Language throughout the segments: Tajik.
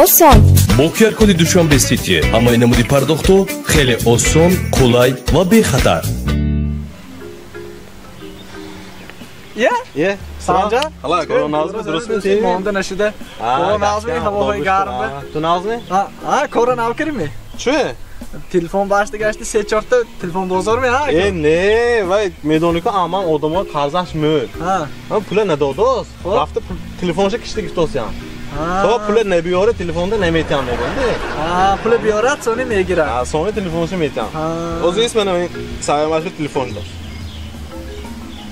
oson. Бо QR-коди Душанбе Сити ҳамаи намуди пардохтҳо хеле осон, қулай ва бехатар. Ye, Sanja? Hala, koronavizmi durustmi? Monda nashida. Koronavizmi havoga garmi. Tunavizmi? Ha, koronav kirmi? Chu? Telefon boshiga gashti, sechorta telefon bozormi ha? Ne, vay medoniku aman odamlar qarzashmir. Ha. Ama pula ne dodos? Rafta telefoncha kishda giftosyan. So pula ne biyore telefonda ne metan bo'ldi? Ha, pula biyorat, so'ni megira. Ha, so'ni telefoncha metan. O'zingiz mana sayamashli telefonda.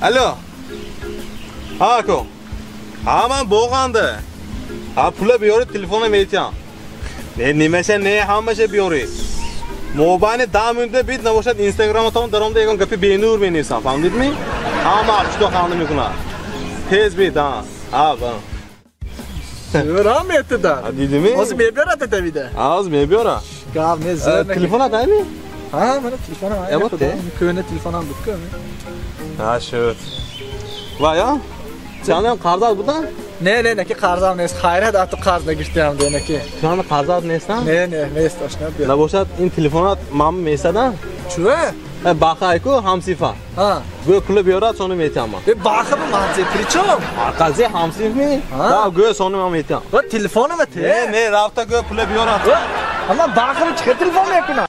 Alo. Ha, ko. Ha, men bo'lganda. Ha, pula biyore telefona metan. Nimasi ne hammacha biyore. Mobilni damında bit navoshad Instagram'a tam daramda egon gapi beynur meniysan, fahmdingmi? Hamma juda qanday mikuna. Tez bit ha. Ha, ba. Zo'ram etdi. Ha, dedimi? O'zi mebiyorat etavida. Az mebiyora. Gav ne zo'r. Telefon adaymi? Ha, mana telefonim var. Yaptı. Köyne telefonum bitdi. Ha, shu. Va ya? Canım qarzat budan? Ne ki qarzam nes xayrat atı qarzda girdim de ki. Canım qarzat nesdan? Ne istoshna bir. Navoshad in telefonat mam mesadan? Chu? Baqayku hamsifa. Ha. Go pula biyorat sonu metanman. Baxı bu manzi prichom? Qazi hamsifmi? Ha, go sonu mam metan. Va telefonim ate. Ne, rafta go pula biyorat. Ama baxı chiqib telefon yakuna.